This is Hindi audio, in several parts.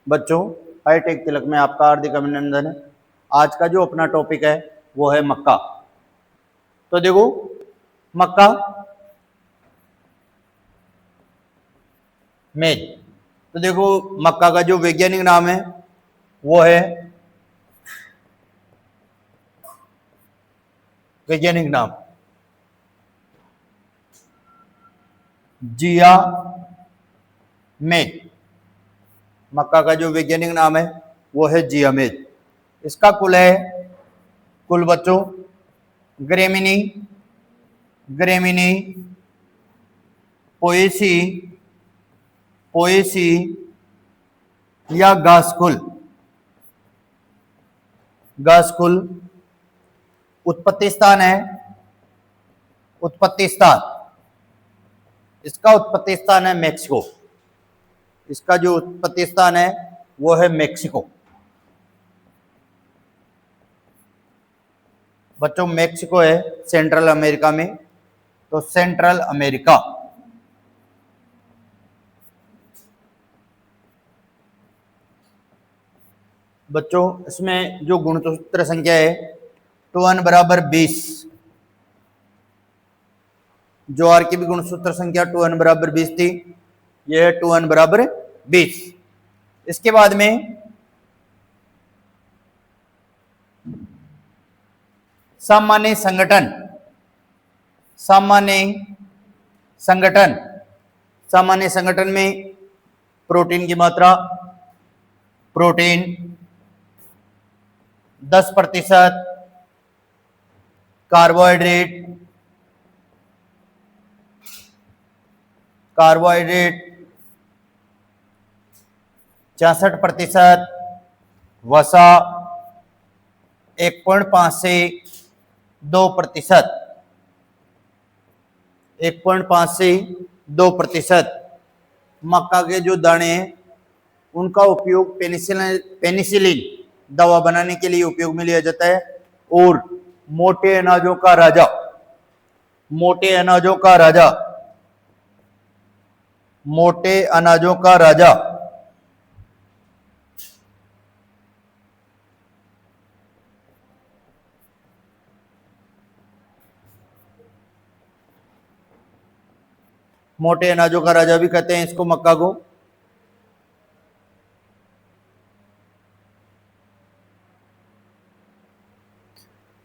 बच्चों, हाईटेक तिलक में आपका हार्दिक अभिनंदन है। आज का जो अपना टॉपिक है वो है मक्का। तो देखो, मक्का मेज। तो देखो, मक्का का जो वैज्ञानिक नाम है वो है, वैज्ञानिक नाम जिया मेज। मक्का का जो वैज्ञानिक नाम है वो है जिया मेज। इसका कुल है, कुल बच्चों, ग्रेमिनी, ग्रेमिनी, पोएसी, पोएसी या घासकुल, घासकुल। उत्पत्ति स्थान है, उत्पत्ति स्थान, इसका उत्पत्ति स्थान है मेक्सिको। इसका जो उत्पत्ति स्थान है वो है मेक्सिको। बच्चों, मेक्सिको है सेंट्रल अमेरिका में, तो सेंट्रल अमेरिका। बच्चों, इसमें जो गुणसूत्र संख्या है 2n बराबर 20, ज्वार की भी गुणसूत्र संख्या 2n बराबर 20 थी, यह है 2n बराबर 20। इसके बाद में सामान्य संगठन, सामान्य संगठन, सामान्य संगठन में प्रोटीन की मात्रा, प्रोटीन 10%, कार्बोहाइड्रेट, कार्बोहाइड्रेट 66%, वसा 1.5 से 2%, 1.5 से 2%। मक्का के जो दाने हैं उनका उपयोग पेनिसिलिन दवा बनाने के लिए उपयोग में लिया जाता है। और मोटे अनाजों का राजा, मोटे अनाजों का राजा, मोटे अनाजों का राजा मोटे अनाजों का राजा भी कहते हैं इसको, मक्का को।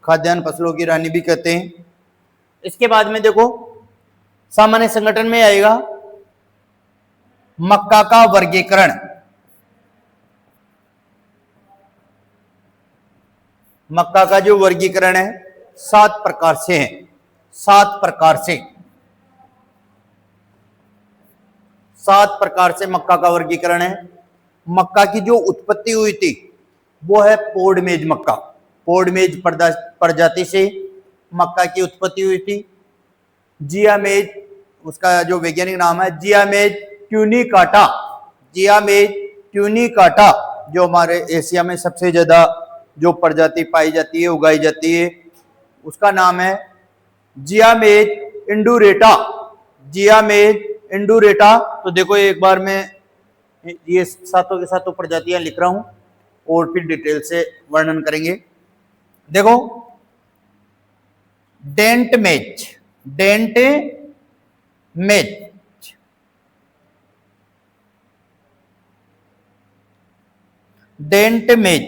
खाद्यान्न फसलों की रानी भी कहते हैं। इसके बाद में देखो, सामान्य संगठन में आएगा मक्का का वर्गीकरण। मक्का का जो वर्गीकरण है 7 प्रकार से है, 7 प्रकार से, 7 प्रकार से मक्का का वर्गीकरण है। मक्का की जो उत्पत्ति हुई थी वो है पोडमेज मक्का, पोडमेज प्रजाति से मक्का की उत्पत्ति हुई थी। जियामेज, उसका जो वैज्ञानिक नाम है जियामेज ट्यूनिकाटा, जियामेज ट्यूनिकाटा, जो हमारे एशिया में सबसे ज्यादा जो प्रजाति पाई जाती है, उगाई जाती है, उसका नाम है जियामेज इंडुरेटा, जियामेज इंडुरेटा। तो देखो, एक बार मैं ये सातों के सातों प्रजातियां लिख रहा हूं और फिर डिटेल से वर्णन करेंगे। देखो, डेंट मेज, डेंट मेज, डेंट मेज,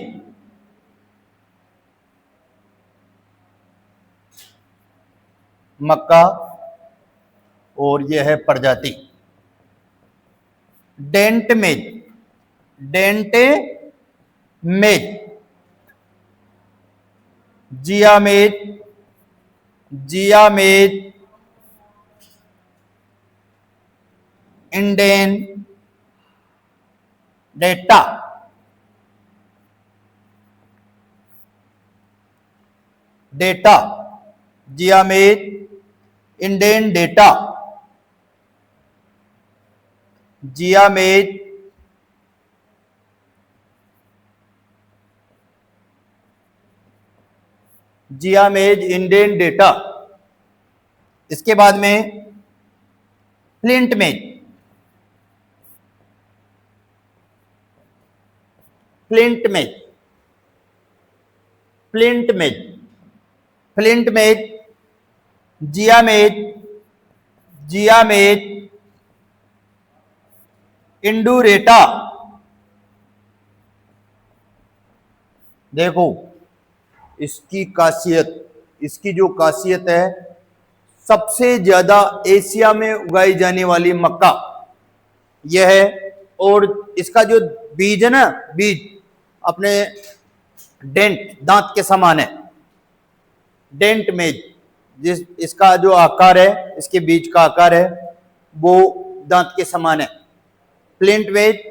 मक्का, और यह है प्रजाति डेंट मेज, डेंट मेज, जियामेज, जियामेज Indane data, data, जियामेज Indane data, जियामेज जियामेज Indane data. इसके बाद में फ्लिंट मेज, फ्लिंट मेज, फ्लिंट मेज, फ्लिंट मेज, जिया मेज, जिया मेज, इंडूरेटा। देखो इसकी खासियत, इसकी जो खासियत है, सबसे ज्यादा एशिया में उगाई जाने वाली मक्का यह है। और इसका जो बीज है ना, बीज अपने डेंट, दांत के समान है, डेंट मेज। जिस इसका जो आकार है, इसके बीज का आकार है, वो दांत के समान है। फ्लिंट मेज,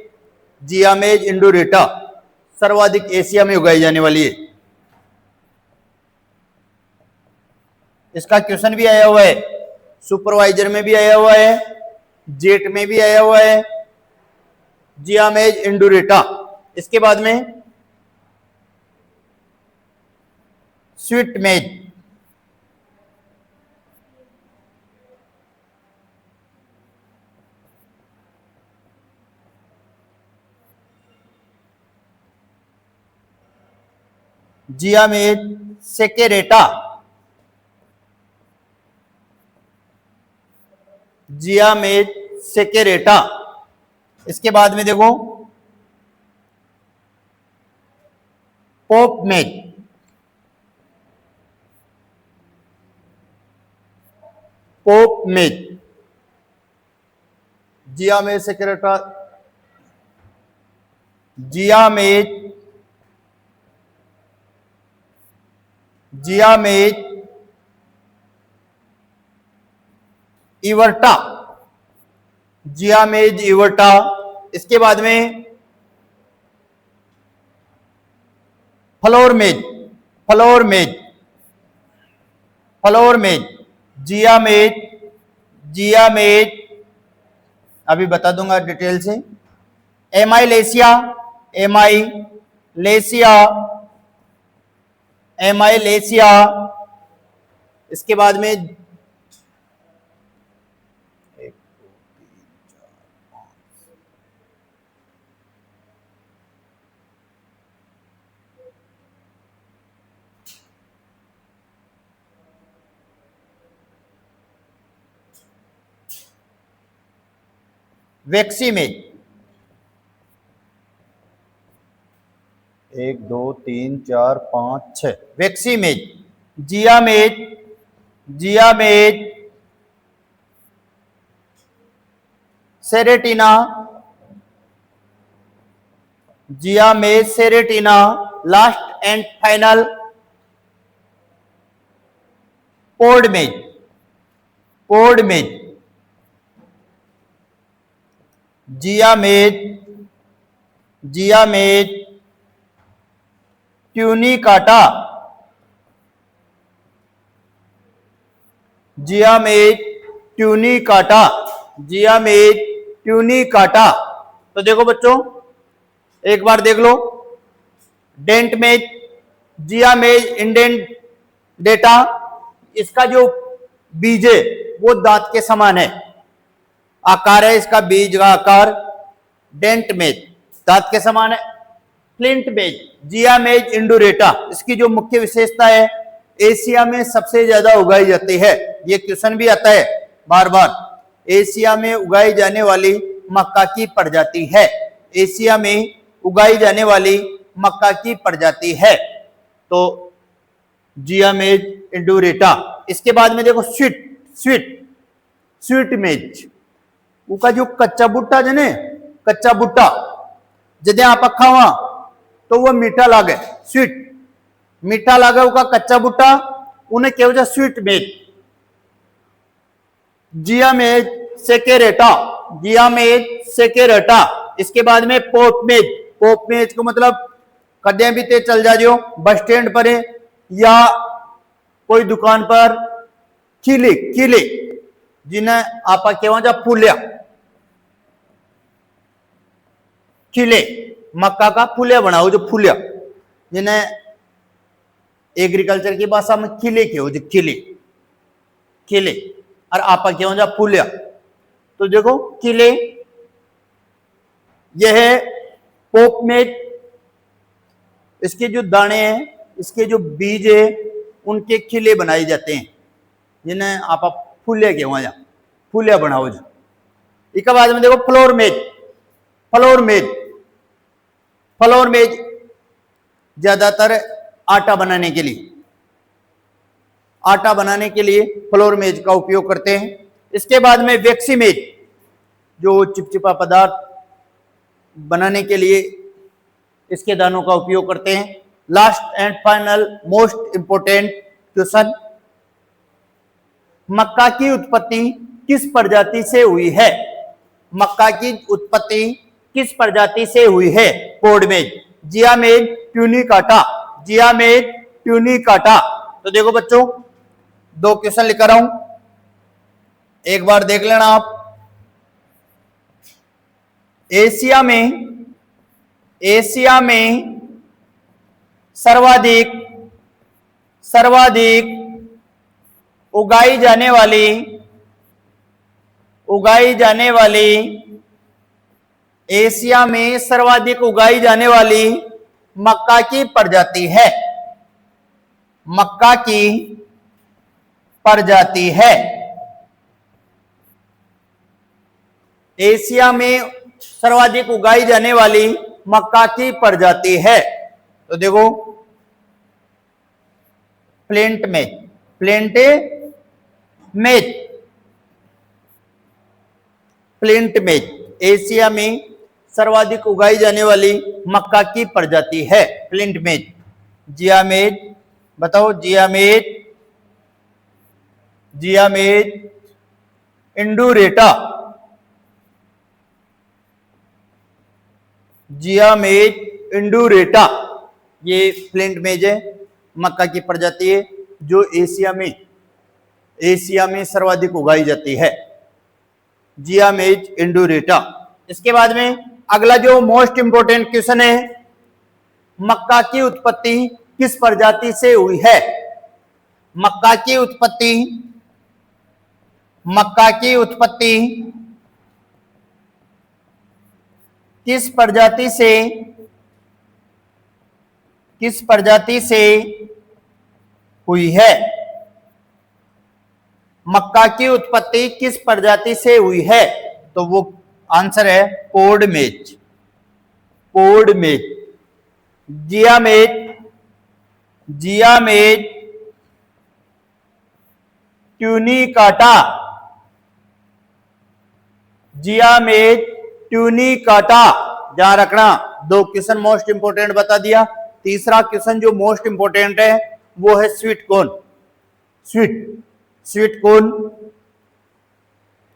जिया मेज, इंडोरेटा सर्वाधिक एशिया में उगाई जाने वाली है। इसका क्वेश्चन भी आया हुआ है, सुपरवाइजर में भी आया हुआ है, जेट में भी आया हुआ है, जिया मेज, इंडोरेटा। इसके बाद में स्वीट मेज, जिया मेज, सेकेरेटा, जिया मेज, सेकेरेटा। इसके बाद में देखो पोप मेज, पोप मेज, जिया मेज, सेकेरेटा, जिया मेज, जिया मेज, इवर्टा, जिया मेज, इवर्टा। इसके बाद में फ्लोर मेज, फ्लोर मेज, फ्लोर मेज, जिया मेज, जिया मेज, अभी बता दूंगा डिटेल से। एमाइलेशिया, एमाइलेशिया, एमाइलेशिया। इसके बाद में वेक्सी मेज, 1 2 3 4 5 6 वेक्सी मेज, जिया मेज, जिया मेज, सेरेटिना, जिया मेज, सेरेटिना। लास्ट एंड फाइनल पोर्ड मेज, पोर्ड मेज, जिया मेज, जिया मेज, ट्यूनिकाटा, जिया मेज, ट्यूनिकाटा, जिया मेज, ट्यूनिकाटा। तो देखो बच्चों एक बार देख लो, डेंट मेज, जिया मेज, इंडेंट डेटा। इसका जो बीज है वो दांत के समान है, आकार है इसका बीज का आकार। डेंट मेज दांत के समान है। फ्लिंट मेज, जिया मेज, इंडोरेटा, इसकी जो मुख्य विशेषता है, एशिया में सबसे ज्यादा उगाई जाती है। ये क्वेश्चन भी आता है बार बार, एशिया में उगाई जाने वाली मक्का की प्रजाति है, एशिया में उगाई जाने वाली मक्का की प्रजाति है। तो जिया मेज, इंडोरेटा। इसके बाद में देखो स्वीट, स्वीट, स्वीट मेज, उसका जो कच्चा बुट्टा जने, कच्चा बुट्टा जदे आप खावा तो वो मीठा लागे, स्वीट मीठा लागे, उसका कच्चा बुट्टा उन्हें क्या वजह स्वीट मेज। जिया मेज, सेकेरेटा, जिया मेज, सेकेरेटा। इसके बाद में पोप मेज, पोप मेज को मतलब कदे भी ते चल जाओ बस स्टैंड पर या कोई दुकान पर, खिले खिले जिन्हें आप कहवा जा फूलिया, खिले मक्का का फूलिया बनाओ, जो फूलिया जिन्हें एग्रीकल्चर की भाषा में खिले के जो खिले, खिले और आप कहवा जा फूलिया। तो देखो किले, यह है पोप मेज, इसके जो दाने हैं, इसके जो बीज है, उनके खिले बनाए जाते हैं, जिन्हें आप फूले के वहां फूलिया बनाओ जो। इसके बाद में देखो फ्लोर मेज। फ्लोर मेज, फ्लोर मेज ज्यादातर आटा बनाने के लिए, आटा बनाने के लिए फ्लोर मेज का उपयोग करते हैं। इसके बाद में वेक्सी मेज, जो चिपचिपा पदार्थ बनाने के लिए इसके दानों का उपयोग करते हैं। Last and final most important question, मक्का की उत्पत्ति किस प्रजाति से हुई है? मक्का की उत्पत्ति किस प्रजाति से हुई है? पोडमेज, जियामेज, ट्यूनिकाटा, जियामेज, ट्यूनिकाटा। तो देखो बच्चों, दो क्वेश्चन लिखा रहा हूं, एक बार देख लेना आप। एशिया में सर्वाधिक उगाई जाने वाली एशिया में सर्वाधिक उगाई जाने वाली मक्का की प्रजाति है, मक्का की प्रजाति है। एशिया में सर्वाधिक उगाई जाने वाली मक्का की प्रजाति है। तो देखो प्लेंट मेज, प्लेंट मेज, प्लेंट मेज एशिया में सर्वाधिक उगाई जाने वाली मक्का की प्रजाति है, प्लेंट मेज। जियामेज, बताओ जियामेज, जियामेज इंडुरेटा, जियामेज इंडुरेटा, ये प्लेंट मेज है, मक्का की प्रजाति है जो एशिया में सर्वाधिक उगाई जाती है, जियामेज इंडुरेटा। इसके बाद में अगला जो मोस्ट इंपोर्टेंट क्वेश्चन है, मक्का की उत्पत्ति किस प्रजाति से हुई है? मक्का की उत्पत्ति किस प्रजाति से हुई है? मक्का की उत्पत्ति किस प्रजाति से हुई है? तो वो आंसर है पोडमेज, पोडमेज। जियामेज, जियामेज ट्यूनिकाटा, जियामेज ट्यूनिकाटा। ध्यान रखना, दो क्वेश्चन मोस्ट इंपोर्टेंट बता दिया। तीसरा क्वेश्चन जो मोस्ट इंपोर्टेंट है वो है स्वीट कॉर्न, स्वीट कॉर्न।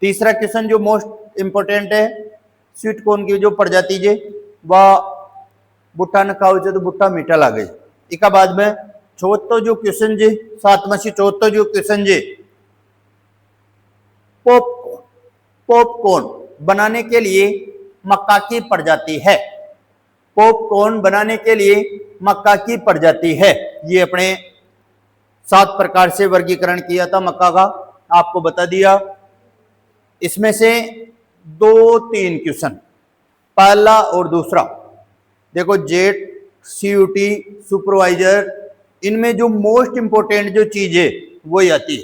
तीसरा क्वेश्चन जो मोस्ट इंपोर्टेंट है, स्वीट कॉर्न की जो प्रजाति है वह बुट्टा न खाओ तो बुट्टा मीठा लागे। इसका बाद में चौथो जो क्वेश्चन है, सातवां से चौथो जो क्वेश्चन है, पॉपकॉर्न बनाने के लिए मक्का की प्रजाति है, पॉपकॉर्न बनाने के लिए मक्का की प्रजाति है। ये अपने 7 प्रकार से वर्गीकरण किया था मक्का का, आपको बता दिया। इसमें से 2-3 क्वेश्चन, पहला और दूसरा, देखो जेट, सीयूटी, सुपरवाइजर, इनमें जो मोस्ट इंपोर्टेंट जो चीज है वही आती है।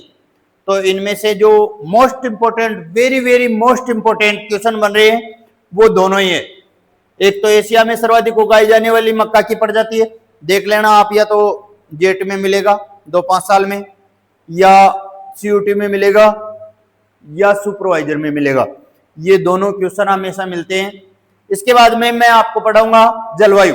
तो इनमें से जो most important, very very most important question बन रहे हैं वो दोनों ही है। एक तो एशिया में सर्वाधिक उगाई जाने वाली मक्का की प्रजाति है, देख लेना आप, या तो जेट में मिलेगा 2-5 साल में, या सीयूटी में मिलेगा, या सुपरवाइजर में मिलेगा। ये दोनों क्वेश्चन हमेशा मिलते हैं। इसके बाद में मैं आपको पढ़ाऊंगा जलवायु।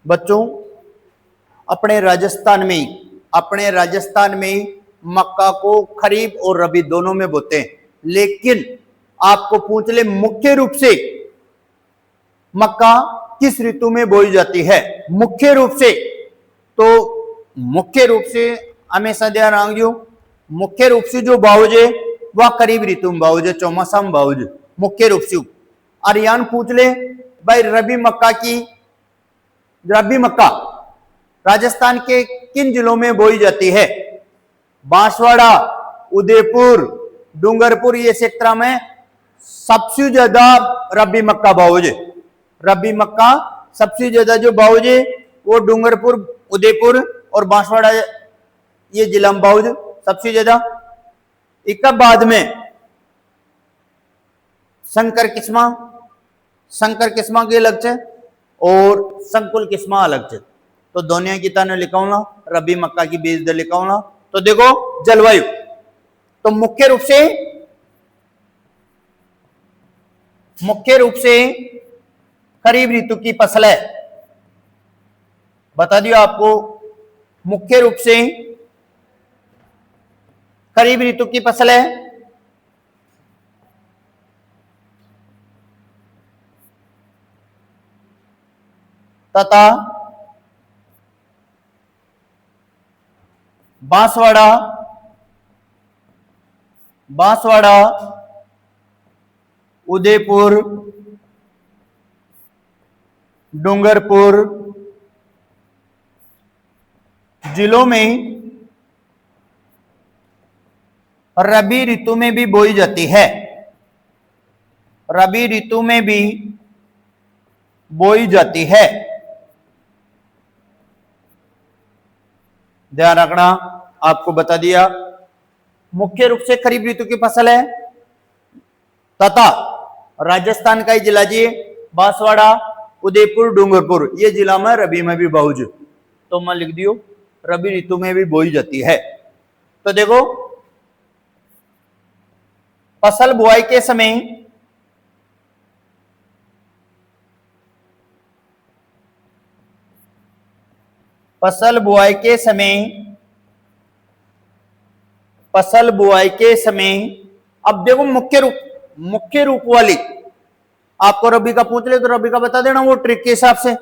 बच्चों, अपने राजस्थान में मक्का को खरीफ और रबी दोनों में बोते हैं, लेकिन आपको पूछ ले मुख्य रूप से मक्का किस ऋतु में बोई जाती है? मुख्य रूप से, तो मुख्य रूप से हमेशा ध्यान रखियो, मुख्य रूप से जो बाउज है वह खरीफ ऋतु में बाउज है, चौमासा में बाउज मुख्य रूप से। और यान पूछ ले भाई रबी मक्का राजस्थान के किन जिलों में बोई जाती है? बांसवाड़ा, उदयपुर, डूंगरपुर, ये क्षेत्र में सबसे ज्यादा रबी मक्का बाउज है। रबी मक्का सबसे ज्यादा जो बाउज है वो डूंगरपुर, उदयपुर और बांसवाड़ा, ये जिला में बाउज सबसे ज्यादा। एक बाद में संकर किस्मा, संकर किस्मा के अलग से और संकुल किस्मा अलग से। तो दुनिया की तरह लिखाऊंगा, रबी मक्का की बीज दर लिखाऊंगा। तो देखो जलवायु, तो मुख्य रूप से खरीफ ऋतु की फसल है। बता दिया आपको, मुख्य रूप से खरीफ ऋतु की फसल है। तथा बांसवाड़ा, उदयपुर, डूंगरपुर जिलों में रबी ऋतु में भी बोई जाती है। रबी ऋतु में भी बोई जाती है। ध्यान रखना, आपको बता दिया मुख्य रूप से खरीफ ऋतु की फसल है। तथा राजस्थान का ही जिला जी, बांसवाड़ा, उदयपुर, डूंगरपुर, ये जिला में रबी में भी बाउज, तो मैं लिख दियो रबी ऋतु में भी बोई जाती है। तो देखो फसल बुआई के समय अब देखो मुख्य रूप वाली, आपको रबी का पूछ ले तो रबी का बता देना, वो ट्रिक के हिसाब से।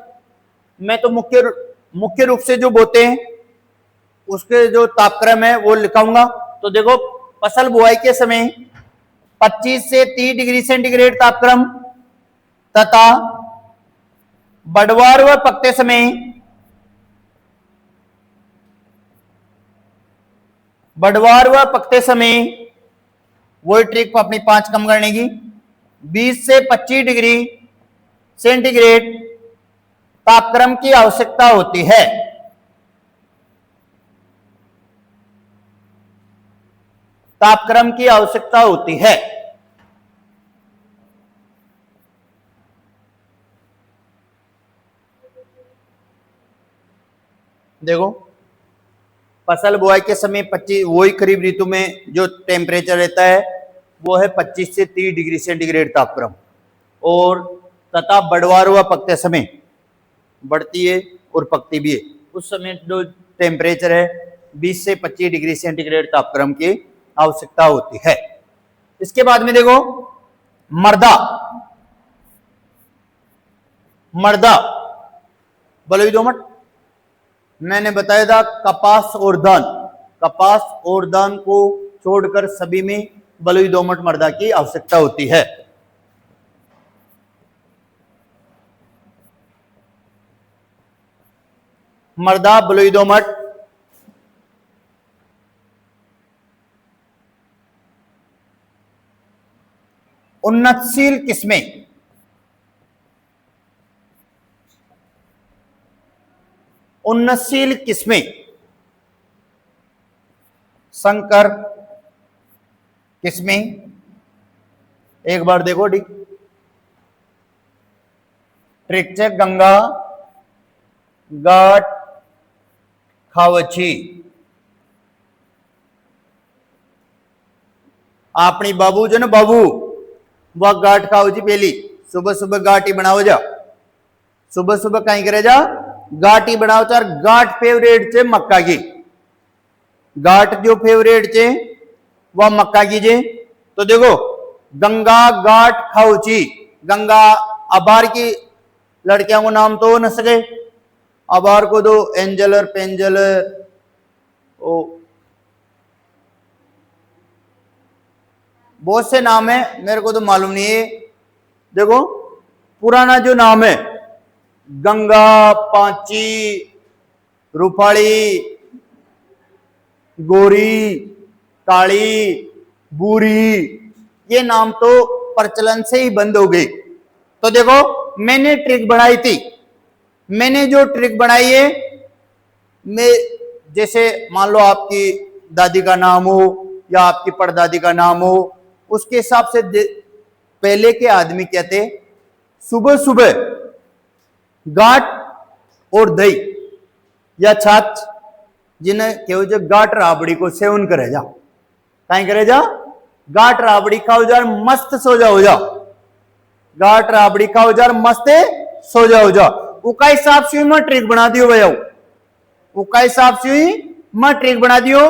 मैं तो मुख्य रूप से जो बोते हैं उसके जो तापक्रम है वो लिखाऊंगा। तो देखो फसल बुआई के समय 25 से 30 डिग्री सेंटीग्रेड तापक्रम तथा बढ़वार व पकते समय वही ट्रिक को अपनी 5 कम करने की, 20 से 25 डिग्री सेंटीग्रेड तापक्रम की आवश्यकता होती है। तापक्रम की आवश्यकता होती है। देखो फसल बुआई के समय 25, वही खरीफ ऋतु में जो टेम्परेचर रहता है वो है 25 से 30 डिग्री सेंटीग्रेड तापक्रम, और तथा बढ़वार हुआ पकते समय, बढ़ती है और पकती भी है, उस समय जो टेम्परेचर है 20 से 25 डिग्री सेंटीग्रेड तापक्रम की आवश्यकता होती है। इसके बाद में देखो मर्दा बलुई दोमट, मैंने बताया था कपास और धान को छोड़कर सभी में बलुई दोमट मृदा की आवश्यकता होती है। मृदा बलुई दोमट उन्नतशील किस्में संकर किस्में, एक बार देखो ट्रिक चेक, गंगा, गाट, खावची। अपनी बाबू जो ना बाबू, वह गाट खावची पहली सुबह सुबह गाट ही बनाओ जा, सुबह सुबह कहीं करे जा गाट ही बनाओ चार। गाट फेवरेट छे मक्का की, गाट जो फेवरेट छे वह मक्का की जे। तो देखो गंगा, गाट, खाउची। गंगा अबार की लड़कियों को नाम तो न सके, अबार को दो एंजल और पेंजल, बहुत से नाम है, मेरे को तो मालूम नहीं है। देखो पुराना जो नाम है गंगा, पांची, रूपाली, गोरी, काली, बूरी, ये नाम तो प्रचलन से ही बंद हो गए। तो देखो मैंने ट्रिक बढ़ाई थी, मैंने जो ट्रिक बढ़ाई है, मैं जैसे मान लो आपकी दादी का नाम हो या आपकी परदादी का नाम हो, उसके हिसाब से पहले के आदमी कहते सुबह सुबह गांठ और दही या छाछ, जिन्हें कहो जो गांठ राबड़ी को सेवन करे जा, कहीं करे जा, गांठ राबड़ी खाओ जा, मस्त सो जाओ जा, गांठ राबड़ी खाओ जा, मस्त सो जाओ जा। उसका हिसाब से मैं ट्रिक बना दियो भैया, उसका हिसाब से मैं ट्रिक बना दियो।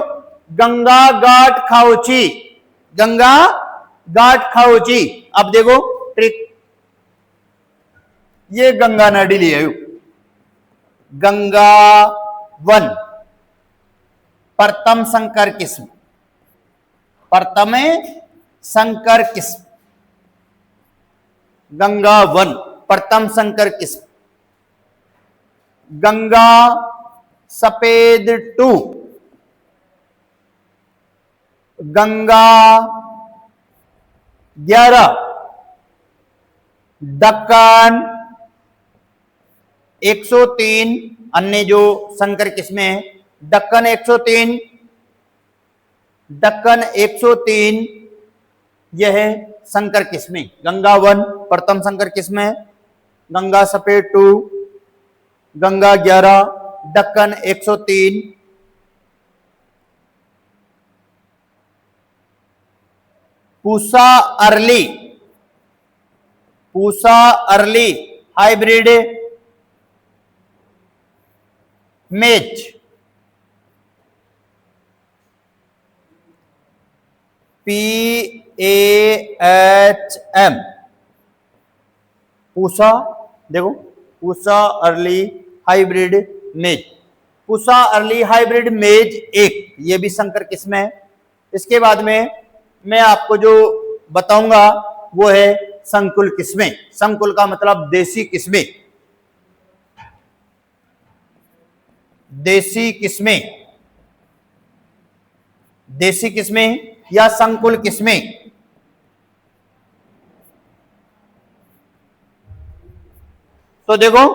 गंगा गांठ खाओ ची, गंगा गांठ खाओ ची। अब देखो ट्रिक, ये गंगा नदी ले आयु, गंगा वन प्रथम संकर किस्म, प्रथम संकर किस्म, गंगा वन प्रथम संकर किस्म। गंगा सफेद टू, गंगा 11, दक्कन 103, अन्य जो संकर किस्में हैं, दक्कन 103, दक्कन 103, यह है संकर किस्में। गंगा वन प्रथम संकर किस्म है, गंगा सफेद 2, Ganga 11, Deccan 103। Pusa early, Pusa early hybrid मेज, PAHM, पूसा, देखो पूसा अर्ली हाइब्रिड मेज, पूसा अर्ली हाइब्रिड मेज 1, ये भी संकर किस्म है। इसके बाद में मैं आपको जो बताऊंगा वो है संकुल किस्में। संकुल का मतलब देसी किस्में, देसी किस्में, देसी किस्में या संकुल किस्में। तो देखो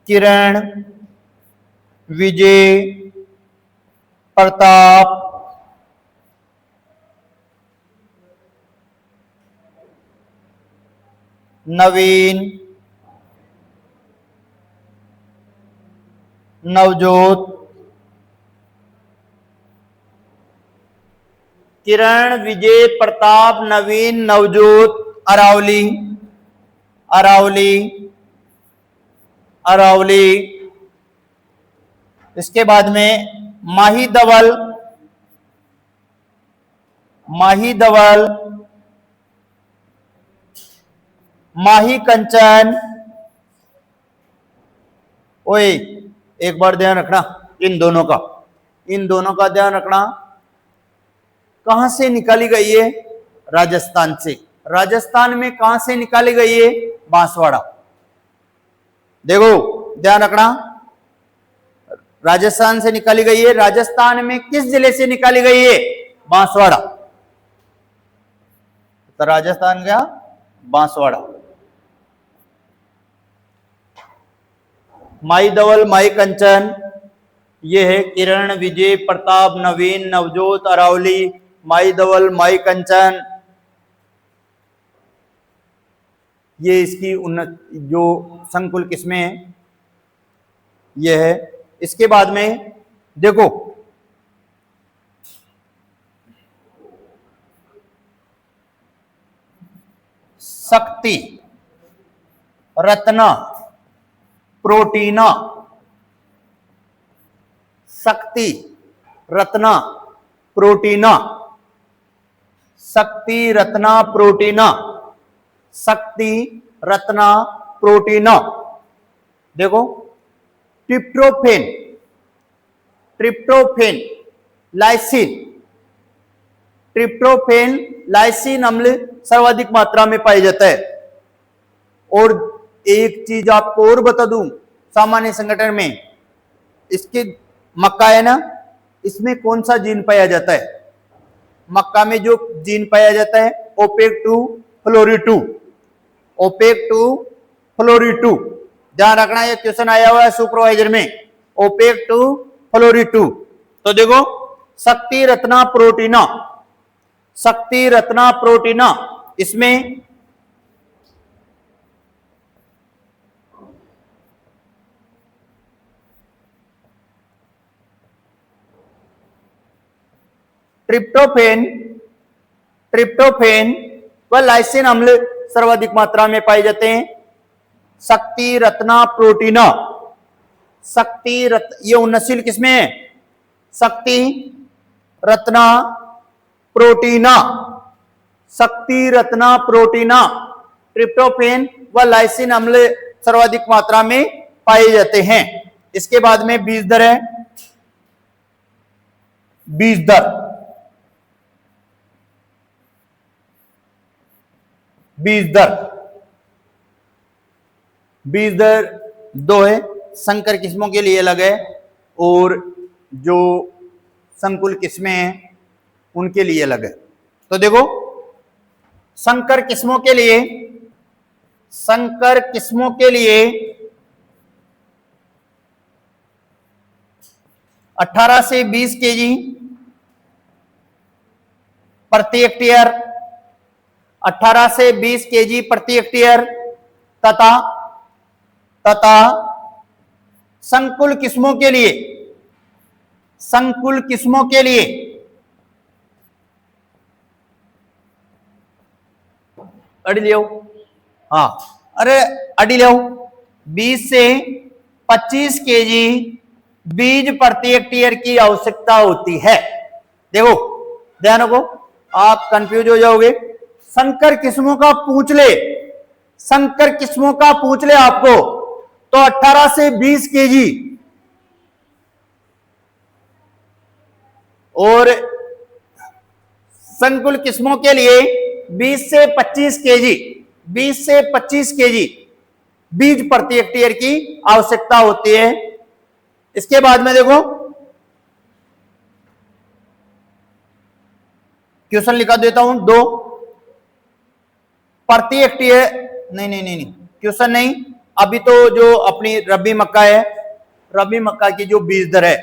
किरण, विजय, प्रताप, नवीन, नवजोत, किरण, विजय, प्रताप, नवीन, नवजोत, अरावली, अरावली, अरावली। इसके बाद में माही धवल, माही धवल, माही कंचन। ओए एक बार ध्यान रखना इन दोनों का, इन दोनों का ध्यान रखना। कहां से निकाली गई है? राजस्थान से। राजस्थान में कहां से निकाली गई है? बांसवाड़ा। देखो ध्यान रखना, राजस्थान से निकाली गई है। राजस्थान में किस जिले से निकाली गई है? बांसवाड़ा। तो राजस्थान क्या? बांसवाड़ा। माई धवल, माई कंचन, ये है किरण, विजय, प्रताप, नवीन, नवजोत, अरावली, माई धवल, माई कंचन, ये इसकी जो संकुल किस्में हैं ये है। इसके बाद में देखो शक्ति, रत्ना, प्रोटीना, शक्ति, रत्ना, प्रोटीना, शक्ति, रत्ना, प्रोटीना, शक्ति, रत्ना, प्रोटीना। देखो tryptophan, tryptophan, lysine, tryptophan, lysine अम्ल सर्वाधिक मात्रा में पाई जाता है। और एक चीज आपको और बता दूं, सामान्य संगठन में इसके मक्का है ना, इसमें कौन सा जीन पाया जाता है? मक्का में जो जीन पाया जाता है ओपेक 2 फ्लोरी 2, ओपेक 2 फ्लोरी 2। ध्यान रखना, ये क्वेश्चन आया हुआ है सुपरवाइजर में, ओपेक 2 फ्लोरी 2। तो देखो, शक्ति रत्ना प्रोटीना, शक्ति रत्ना प्रोटीना, इसमें ट्रिप्टोफेन, ट्रिप्टोफेन व लाइसिन अम्ल सर्वाधिक मात्रा में पाए जाते हैं। शक्ति रत्ना प्रोटीना, शक्ति रत्न, ये उन्नतशील किसमें है? शक्ति रत्ना प्रोटीना, शक्ति रत्ना प्रोटीना, ट्रिप्टोफेन व लाइसिन अम्ल सर्वाधिक मात्रा में पाए जाते हैं। इसके बाद में बीज दर है, बीज दर, बीज दर, बीज दर 2 है, संकर किस्मों के लिए अलग है और जो संकुल किस्में हैं उनके लिए अलग है। तो देखो, संकर किस्मों के लिए, संकर किस्मों के लिए 18 से 20 केजी प्रति हेक्टेयर, 18 से 20 केजी प्रति हेक्टेयर तथा संकुल किस्मों के लिए, संकुल किस्मों के लिए अड़ी लियो, हाँ अरे अड़ी लियो, 20 से 25 केजी बीज प्रति हेक्टेयर की आवश्यकता होती है। देखो ध्यान रखो, आप कंफ्यूज हो जाओगे। संकर किस्मों का पूछ ले, संकर किस्मों का पूछ ले आपको, तो 18 से 20 केजी और संकुल किस्मों के लिए 20 से 25 केजी, 20 से 25 केजी बीज प्रति हेक्टेयर की आवश्यकता होती है। इसके बाद में देखो, क्वेश्चन लिखा देता हूं 2 प्रति हेक्टेयर, नहीं क्वेश्चन नहीं, अभी तो जो अपनी रबी मक्का है, रबी मक्का की जो बीज दर है,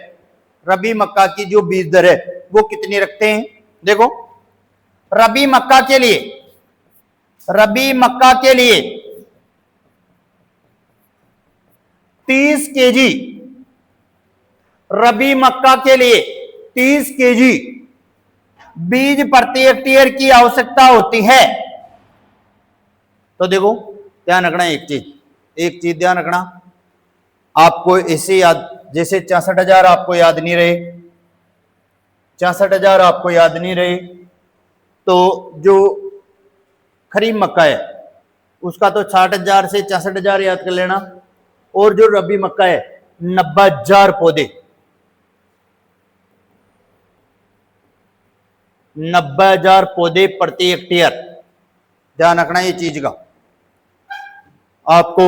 रबी मक्का की जो बीज दर है वो कितनी रखते हैं? देखो, रबी मक्का के लिए, रबी मक्का के लिए 30 केजी, रबी मक्का के लिए 30 केजी बीज प्रति हेक्टेयर की आवश्यकता होती है। तो देखो ध्यान रखना, एक चीज ध्यान रखना, आपको ऐसे याद, जैसे 64,000 आपको याद नहीं रहे, 64,000 आपको याद नहीं रहे, तो जो खरीफ मक्का है उसका तो 60,000 से 64,000 याद कर लेना, और जो रबी मक्का है 90,000 पौधे, 90,000 पौधे प्रति हेक्टेयर। ध्यान रखना ये चीज का, आपको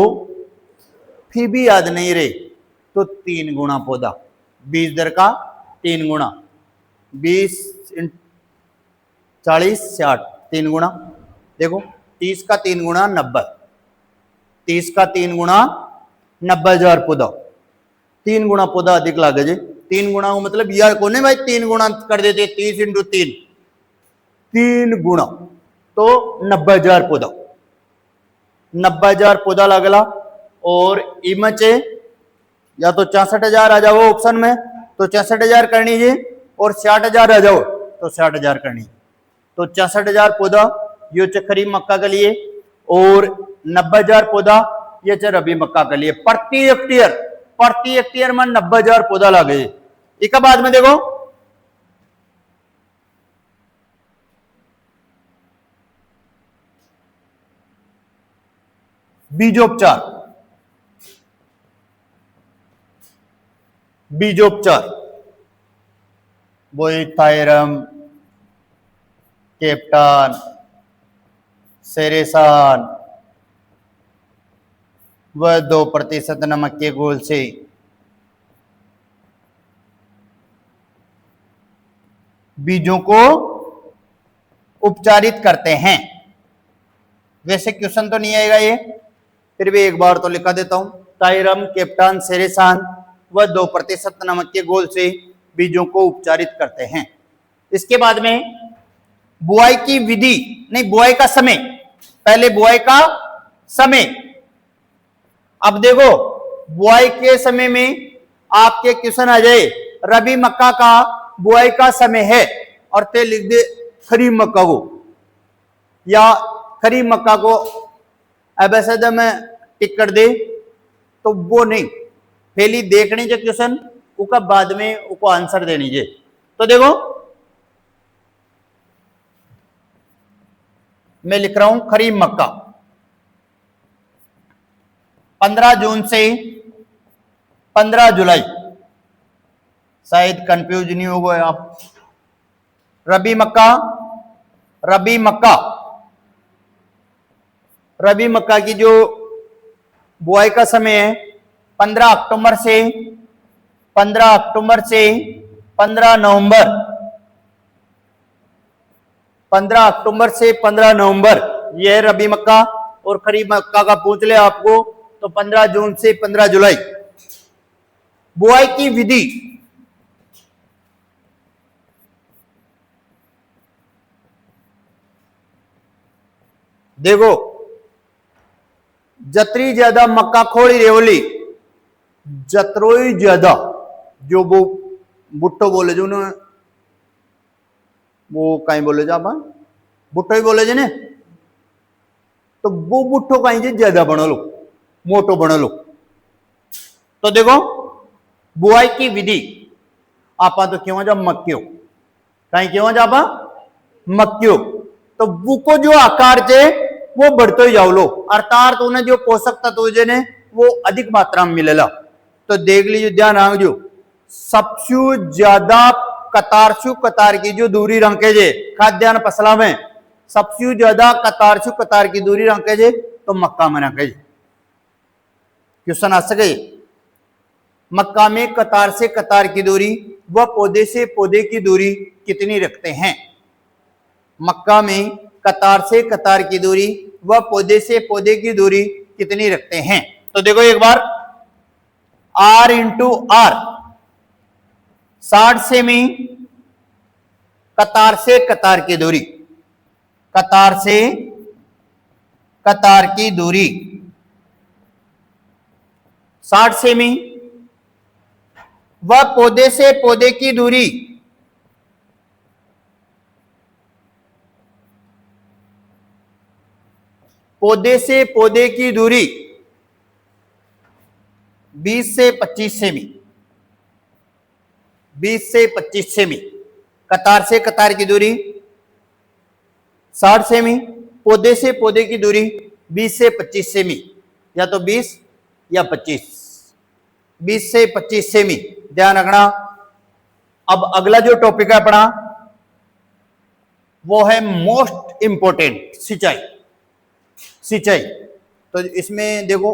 फिर भी याद नहीं रहे तो 3 गुना पौधा, बीज दर का 3 गुना, 20 40 60, 3 गुना। देखो 30 का 3 गुना 90, 30 का 3 गुना 90,000 पौधा, 3 गुना पौधा अधिक लागे जी, 3 गुना को मतलब यार कोने भाई 3 गुना कर देते, 30 × 3, 3 गुना तो 90,000 पौधा, 90,000 पौधा लगला। और इमच या तो 64,000 आ जाओ ऑप्शन में तो 64,000 करनी जी, और 60,000 आ जाओ तो 60,000 करनी। तो 64,000 पौधा ये खरीफ मक्का के लिए, और 90,000 पौधा ये रबी मक्का के लिए। प्रति हेक्टेयर में 90,000 पौधा लगे। एक बाद में देखो, बीजोपचार, बीजोपचार बोइथायरम, कैप्टान, सेरेसान व 2% नमक के घोल से बीजों को उपचारित करते हैं। वैसे क्वेश्चन तो नहीं आएगा ये, फिर भी एक बार तो लिखा देता हूं। थायरम, कैप्टन, सेरेसान व 2% नमक के घोल से बीजों को उपचारित करते हैं। इसके बाद में बुआई की विधि, नहीं बुआई का समय, पहले बुआई का समय। अब देखो बुआई के समय में आपके क्वेश्चन आ जाए रबी मक्का का बुआई का समय है और ते लिख दे खरीफ मक्का को, या खरीफ मक्का को अब ऐसा में टिक कर दे, तो वो नहीं, पहली देखनी जो क्वेश्चन उसका बाद में उसको आंसर देनी चाहिए। तो देखो मैं लिख रहा हूं खरीफ मक्का 15 जून से 15 जुलाई, शायद कंफ्यूज नहीं हो गए आप। रबी मक्का, रबी मक्का, रबी मक्का की जो बुआई का समय है 15 अक्टूबर से 15 अक्टूबर से 15 नवंबर, 15 अक्टूबर से 15 नवंबर, यह है रबी मक्का। और खरीफ मक्का का पूछ ले आपको तो 15 जून से 15 जुलाई। बुआई की विधि, देखो जतरी ज्यादा मक्का खोड़ी रेवली, जतरोई ज्यादा, जो वो बुट्टो बोले जो ना, वो कहीं बोले जा आप बुट्टो ही बोले जे ने, तो वो बुट्टो कहीं जे ज्यादा बनो लो, मोटो बनो लो। तो देखो बुआई की विधि, आपा तो क्यों जा मक्कियो, कहीं क्यों जा आप मक्कियो, तो वो को जो आकार जे वो बढ़ते ही जाओ लो, अर्थात उन्हें जो पोषक तत्व ने वो अधिक मात्रा में मिलेला। तो देख लीजिए, ध्यान रखो, सबसे ज्यादा कतारसु कतार की जो दूरी रंके जे खाद्यान्न फसला में, सबसे ज्यादा कतारसु कतार की दूरी रंके जे तो मक्का में रंके जे। क्वेश्चन आ सके, मक्का में कतार से कतार की दूरी व पौधे से पौधे की दूरी कितनी रखते हैं? मक्का में कतार से कतार की दूरी व पौधे से पौधे की दूरी कितनी रखते हैं? तो देखो एक बार, R इंटू R, 60 सेमी कतार से कतार की दूरी, कतार से कतार की दूरी 60 सेमी व पौधे से पौधे की दूरी पौधे से पौधे की दूरी 20 से 25 सेमी, 20 से 25 सेमी। कतार से कतार की दूरी 60 सेमी, पौधे से पौधे की दूरी 20 से 25 सेमी, या तो 20 या 25, 20 से 25 सेमी, ध्यान रखना। अब अगला जो टॉपिक है अपना वो है मोस्ट इंपोर्टेंट, सिंचाई। सिंचाई, तो इसमें देखो,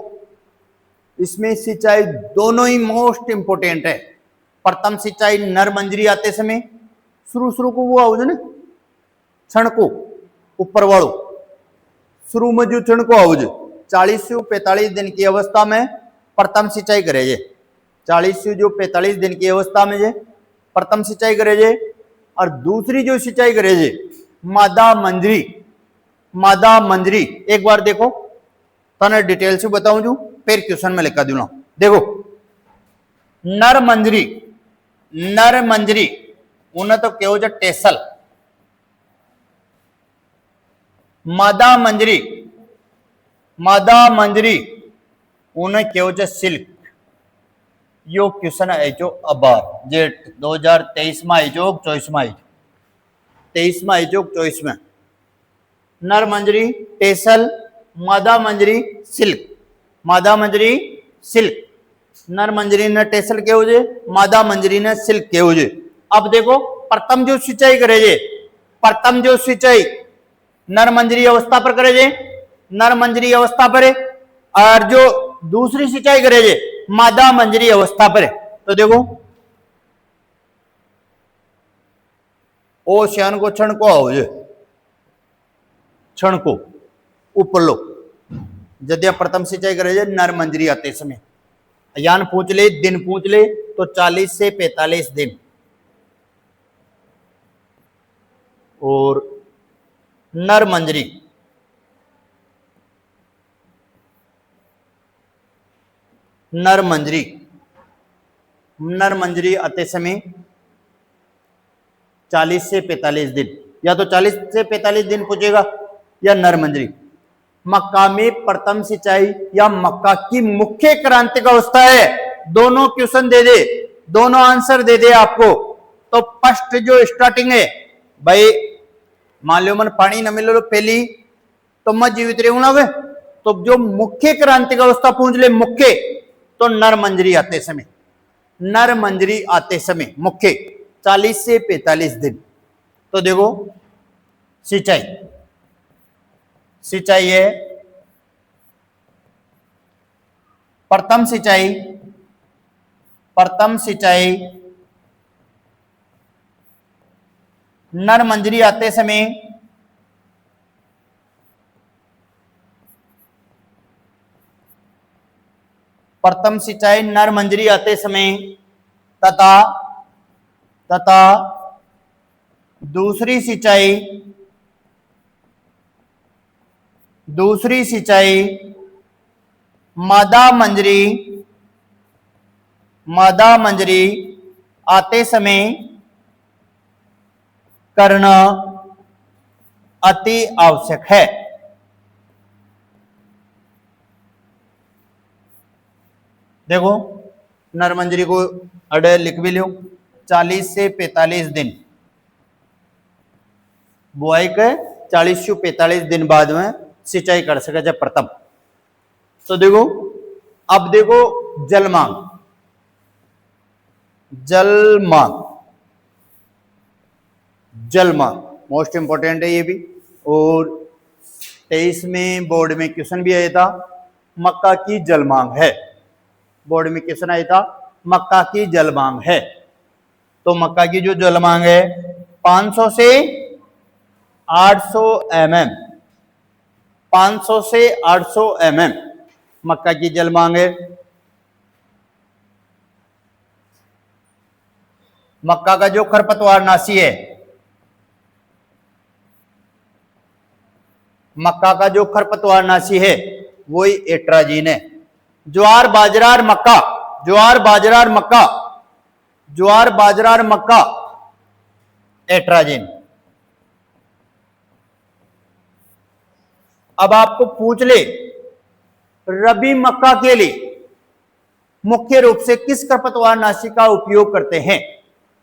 इसमें सिंचाई दोनों ही मोस्ट इंपोर्टेंट है। प्रथम सिंचाई नर मंजरी आते समय शुरू को वो आओ ना क्षण को ऊपर वालों, शुरू में जो क्षण को आओ 40 से 45 दिन की अवस्था में प्रथम सिंचाई करे जे, 40 से जो 45 दिन की अवस्था में जे प्रथम सिंचाई करे जे। और दूसरी जो सिंचाई करे जे मादा मंजरी, मादा मंजरी। एक बार देखो तने डिटेल से बताऊं जो फिर क्वेश्चन में लिखा दूंगा। देखो नर मंजरी, नर मंजरी उन्हें तो क्यों जो टेसल, मादा मंजरी, मादा मंजरी उन्हें क्यों जो सिल्क। यो क्वेश्चन है जो अबार जे 2023 में आई जो 24 में आई, 23 में आई जो 24 में। नर मंजरी टेसल, मादा मंजरी सिल्क, मादा मंजरी सिल्क, नर मंजरी ने टेसल के हो जे, मादा मंजरी ने सिल्क के हो जे। अब देखो प्रथम जो सिंचाई करे जे, प्रथम जो सिंचाई नर मंजरी अवस्था पर करे जे, नर मंजरी अवस्था पर है, और जो दूसरी सिंचाई करे जे मादा मंजरी अवस्था पर है। तो देखो ओ श्यान को क्षण को आओ क्षण को ऊपर लो। यदि आप प्रथम सिंचाई करे नर मंजरी आते समय, यान पूछ ले, दिन पूछ ले तो 40 से 45 दिन। और नर मंजरी नर मंजरी नर मंजरी आते समय 40 से 45 दिन, या तो 40 से 45 दिन पूछेगा या नर मंजरी। मक्का में प्रथम सिंचाई या मक्का की मुख्य क्रांतिक अवस्था है, दोनों क्वेश्चन दे दे, दोनों आंसर दे दे आपको। तो फर्स्ट जो स्टार्टिंग है भाई, मान लो मन पानी न मिलो पहली तो मैं जीवित रहूंगा वे, तो जो मुख्य क्रांतिक अवस्था पूछ ले मुख्य, तो नर मंजरी आते समय, नर मंजरी आते समय मुख्य 40 से 45 दिन। तो देखो सिंचाई, सिंचाई है प्रथम सिंचाई, प्रथम सिंचाई नर मंजरी आते समय प्रथम सिंचाई नर मंजरी आते समय तथा तथा दूसरी सिंचाई मादा मंजरी आते समय करना अति आवश्यक है। देखो नर मंजरी को अडे लिख भी लो, 40 से 45 दिन बुआई के 40 से 45 दिन बाद में सिंचाई कर सके जब प्रथम। तो देखो अब देखो जल मांग, जल मांग मोस्ट इंपॉर्टेंट है ये भी। और 23 में बोर्ड में क्वेश्चन भी आया था, मक्का की जल मांग है, बोर्ड में क्वेश्चन आया था मक्का की जल मांग है। तो मक्का की जो जल मांग है 500 से 800 mm, 500 से 800 mm मक्का की जल मांग है। मक्का का जो खरपतवार नाशी है, मक्का का जो खरपतवार नाशी है वही एट्राजीन है। ज्वार बाजरा और मक्का, ज्वार बाजरा और मक्का, ज्वार बाजरा और मक्का एट्राजीन। अब आपको पूछ ले रबी मक्का के लिए मुख्य रूप से किस खरपतवार नाशी का उपयोग करते हैं?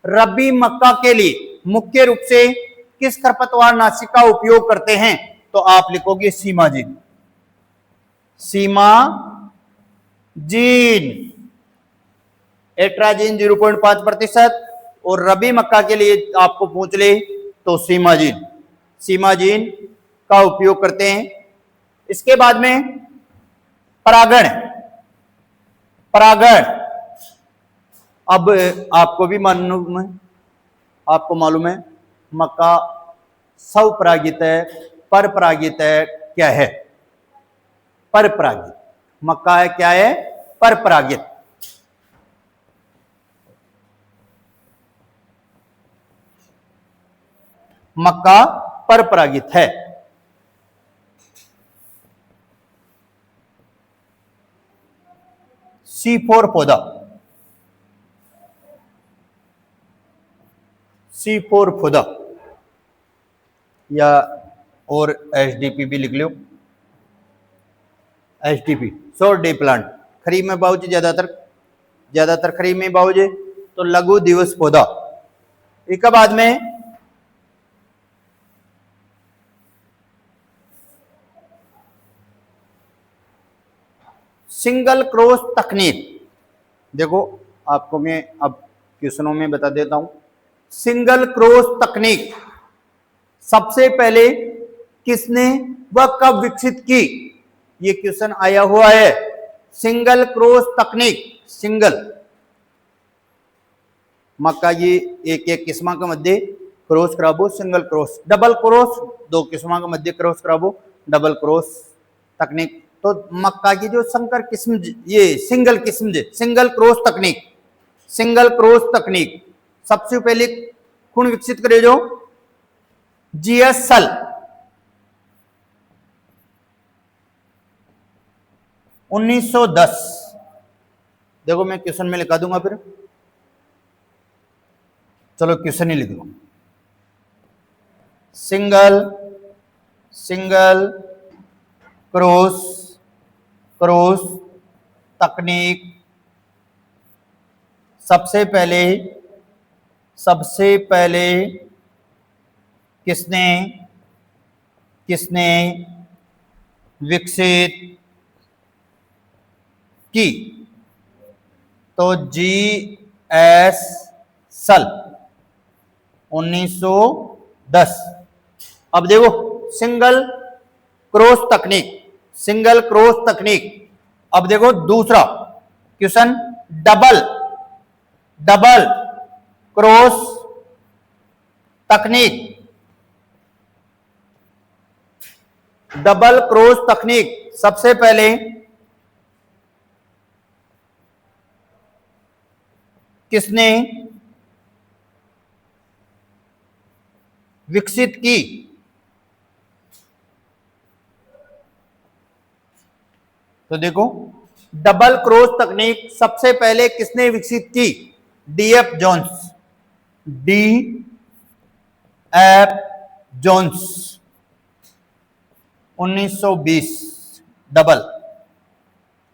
रबी मक्का के लिए मुख्य रूप से किस खरपतवार नाशी का उपयोग करते हैं? तो आप लिखोगे सीमाजीन, सीमाजीन। एट्राजीन 0.5% और रबी मक्का के लिए आपको पूछ ले तो सीमाजीन, सीमाजीन का उपयोग करते हैं। इसके बाद में परागण, परागण अब आपको भी मालूम है, आपको मालूम है मक्का स्वपरागित है, परपरागित है, क्या है? परपरागित। मक्का है क्या है? परपरागित। मक्का परपरागित है। C4 पौधा, C4 पौधा या और SDP भी लिख लो, SDP शॉर्ट डे प्लांट। खरीफ में बाउज ज्यादातर खरीफ में बाउज तो लघु दिवस पौधा। एक बाद में सिंगल क्रॉस तकनीक। देखो आपको मैं अब क्वेश्चनों में बता देता हूं। सिंगल क्रॉस तकनीक सबसे पहले किसने व कब विकसित की? ये क्वेश्चन आया हुआ है। सिंगल क्रॉस तकनीक, सिंगल मक्का की एक किस्म के मध्य क्रॉस कराबो, सिंगल क्रॉस, डबल क्रॉस, दो किस्मों के मध्य क्रॉस कराबो, डबल क्रॉस तकनीक। तो मक्का की जो संकर किस्म, ये सिंगल किस्म, सिंगल क्रॉस तकनीक, सिंगल क्रॉस तकनीक सबसे पहले कौन विकसित करे? जो जीएस सल 1910। देखो मैं क्वेश्चन में लिखा दूंगा, फिर चलो क्वेश्चन ही लिख दो। सिंगल क्रॉस क्रॉस तकनीक सबसे पहले किसने विकसित की? तो जीएस सल 1910। अब देखो सिंगल क्रॉस तकनीक। अब देखो दूसरा क्वेश्चन, डबल क्रॉस तकनीक। डबल क्रॉस तकनीक सबसे पहले किसने विकसित की? तो देखो डबल क्रॉस तकनीक सबसे पहले किसने विकसित की? डीएफ जोन्स 1920, डबल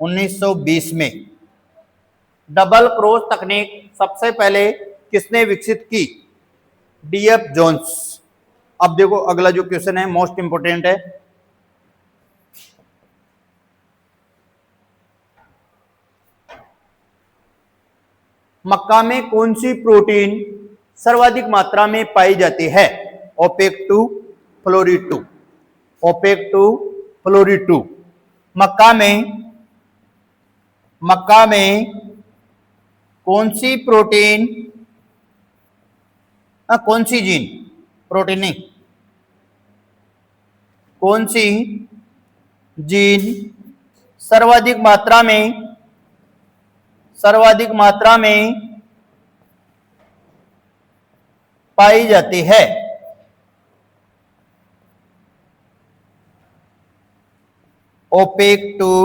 1920 में डबल क्रॉस तकनीक सबसे पहले किसने विकसित की? DF Jones. अब देखो अगला जो क्वेश्चन है मोस्ट इंपोर्टेंट है। मक्का में कौन सी प्रोटीन सर्वाधिक मात्रा में पाई जाती है? OPEC 2 फ्लोरीड 2, OPEC 2 फ्लोरीड 2। मक्का में कौन सी प्रोटीन, कौन सी जीन, प्रोटीन नहीं, कौन सी जीन सर्वाधिक मात्रा में पाई जाती है? OPEC 2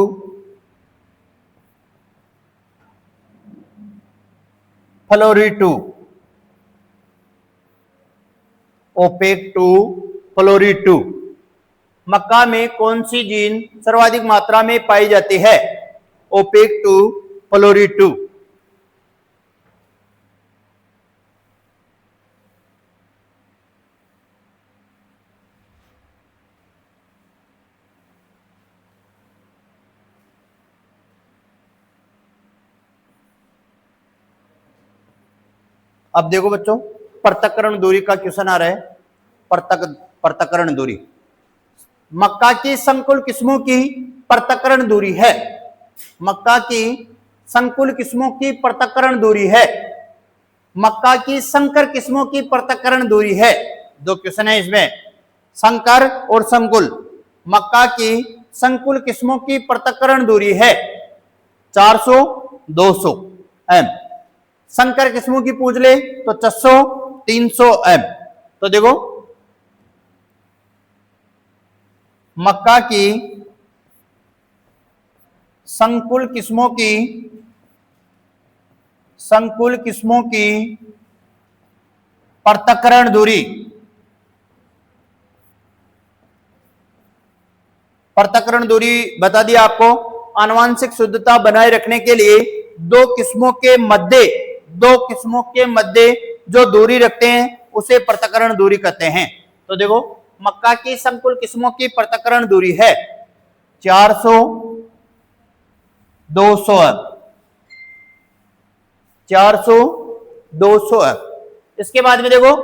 फ्लोरीड 2, OPEC 2 फ्लोरीड 2। मक्का में कौन सी जीन सर्वाधिक मात्रा में पाई जाती है? ओपेक 2 फ्लोरीड 2। अब देखो बच्चों पृथक्करण दूरी का क्वेश्चन आ रहा है। पृथक्करण दूरी मक्का की संकुल किस्मों की पृथक्करण दूरी है। मक्का की संकुल किस्मों की पृथक्करण दूरी है। मक्का की संकर किस्मों की पृथक्करण दूरी है। दो क्वेश्चन है इसमें, संकर और संकुल। मक्का की संकुल किस्मों की पृथक्करण दूरी है 400 200 एम। संकर किस्मों की पूछ ले तो 600 300 एम। तो देखो मक्का की संकुल किस्मों की पृथक्करण दूरी, पृथक्करण दूरी बता दिया आपको। आनुवंशिक शुद्धता बनाए रखने के लिए दो किस्मों के मध्य जो दूरी रखते हैं उसे पृथक्करण दूरी कहते हैं। तो देखो मक्का की संकुल किस्मों की पृथक्करण दूरी है 400 200 एम, 400 200 एम। इसके बाद में देखो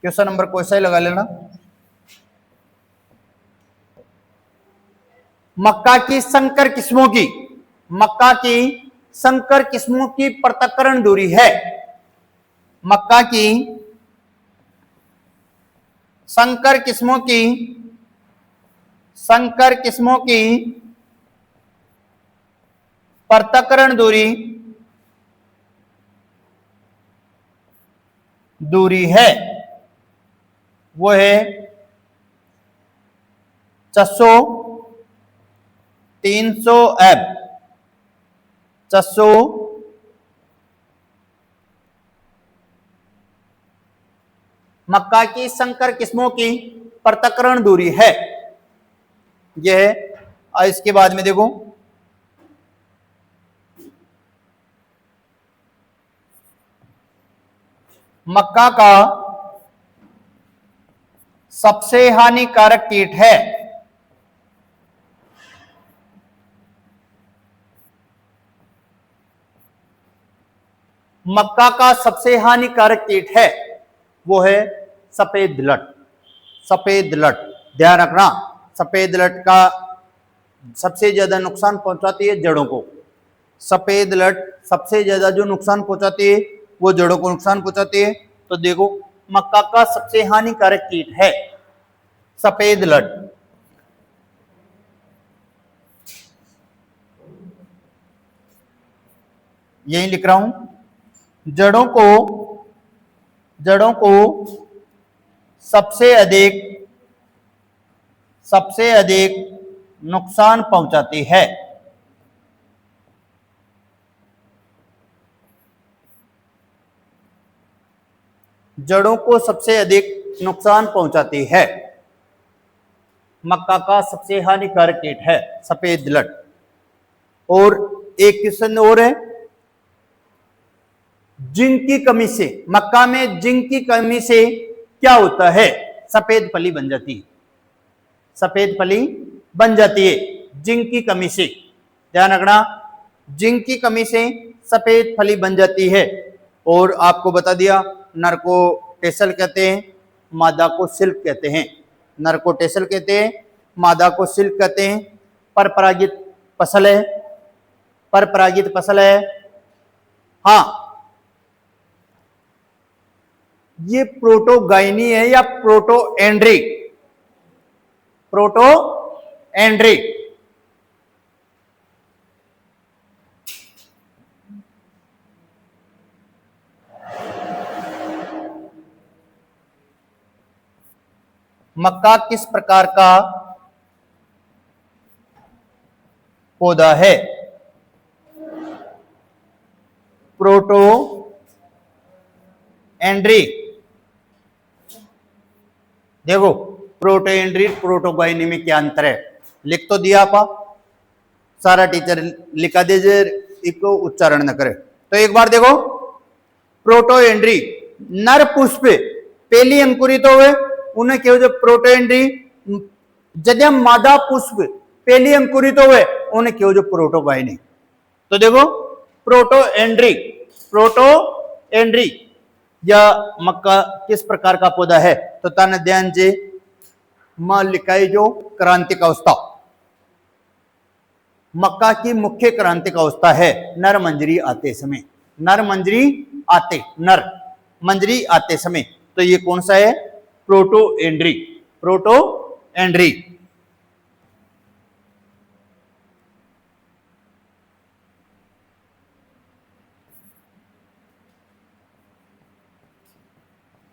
क्वेश्चन नंबर कोई सा ही लगा लेना। मक्का की संकर किस्मों की पृथक्करण दूरी है मक्का की संकर किस्मों की पृथक्करण दूरी है वो है 600 300 एम 600 मक्का की संकर किस्मों की पृथक्करण दूरी है यह है। इसके बाद में देखो मक्का का सबसे हानिकारक कीट है मक्का का सबसे हानिकारक कीट है वो है सफेद लट। ध्यान रखना, सफेद लट का सबसे ज्यादा नुकसान पहुंचाती है जड़ों को। सफेद लट सबसे ज्यादा जो नुकसान पहुंचाती है वो जड़ों को नुकसान पहुंचाती है। तो देखो मक्का का सबसे हानिकारक कीट है सफेद लट। यही लिख रहा हूं, जड़ों को सबसे अधिक नुकसान पहुंचाती है। जड़ों को सबसे अधिक नुकसान पहुंचाती है। मक्का का सबसे हानिकारक कीट है सफेद लट। और एक क्वेश्चन और है, जिंक की कमी से, मक्का में जिंक की कमी से क्या होता है? सफेद फली बन जाती है। सफेद फली बन जाती है जिंक की कमी से। ध्यान रखना, जिंक की कमी से सफेद फली बन जाती है। और आपको बता दिया, नर को टेसल कहते हैं, मादा को सिल्क कहते हैं। नर को टेसल कहते हैं, मादा को सिल्क कहते हैं। परपरागित फसल है। हाँ, ये प्रोटोगाइनी है या प्रोटोएंड्री? प्रोटोएंड्री। मक्का किस प्रकार का पौधा है? प्रोटोएंड्री। देखो प्रोटोएंड्री प्रोटोगाइनी में क्या अंतर है लिख तो दिया आपा, सारा टीचर लिखा दीजिए, इसको उच्चारण न करे। तो एक बार देखो, प्रोटोएंड्री नर पुष्प पहली अंकुरित तो हुए उन्हें क्या हो प्रोटोएंड्री। यदि मादा पुष्प पहली अंकुरित तो हुए उन्हें क्या हो प्रोटोगाइनी। तो देखो प्रोटोएंड्री या मक्का किस प्रकार का पौधा है? तो तन ध्यान से मां लिखाई जो क्रांतिक अवस्था। मक्का की मुख्य क्रांतिक अवस्था है नर मंजरी आते समय। नर मंजरी आते समय। तो ये कौन सा है? प्रोटोएंड्री।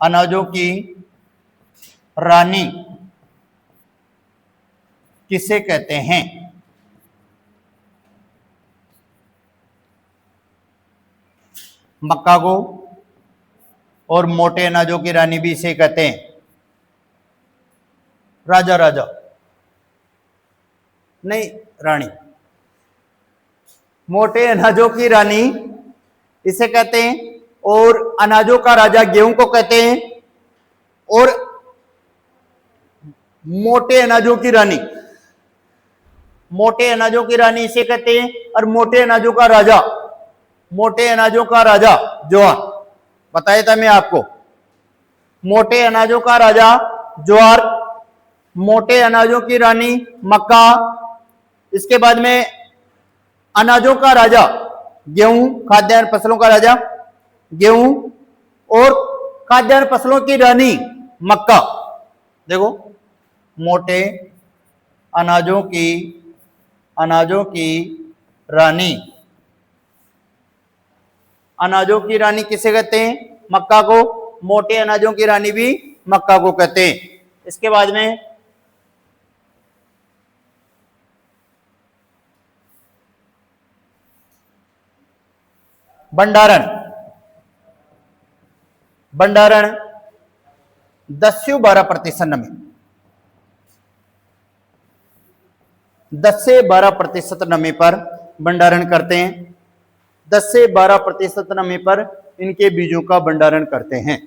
अनाजों की रानी किसे कहते हैं? मक्का को, और मोटे अनाजों की रानी भी इसे कहते हैं। राजा नहीं, रानी। मोटे अनाजों की रानी इसे कहते हैं, और अनाजों का राजा गेहूं को कहते हैं। और मोटे अनाजों की रानी इसे कहते हैं। और मोटे अनाजों का राजा ज्वार। बताया था मैं आपको, मोटे अनाजों का राजा ज्वार, मोटे अनाजों की रानी मक्का। इसके बाद में अनाजों का राजा गेहूं, खाद्यान्न फसलों का राजा गेहूं। और खाद्यान्न फसलों की रानी मक्का। देखो, मोटे अनाजों की रानी, अनाजों की रानी किसे कहते हैं? मक्का को। मोटे अनाजों की रानी भी मक्का को कहते हैं। इसके बाद में भंडारण। भंडारण 10 से 12% नमी, 10 से 12% नमी पर भंडारण करते हैं। 10 से 12% नमी पर इनके बीजों का भंडारण करते हैं।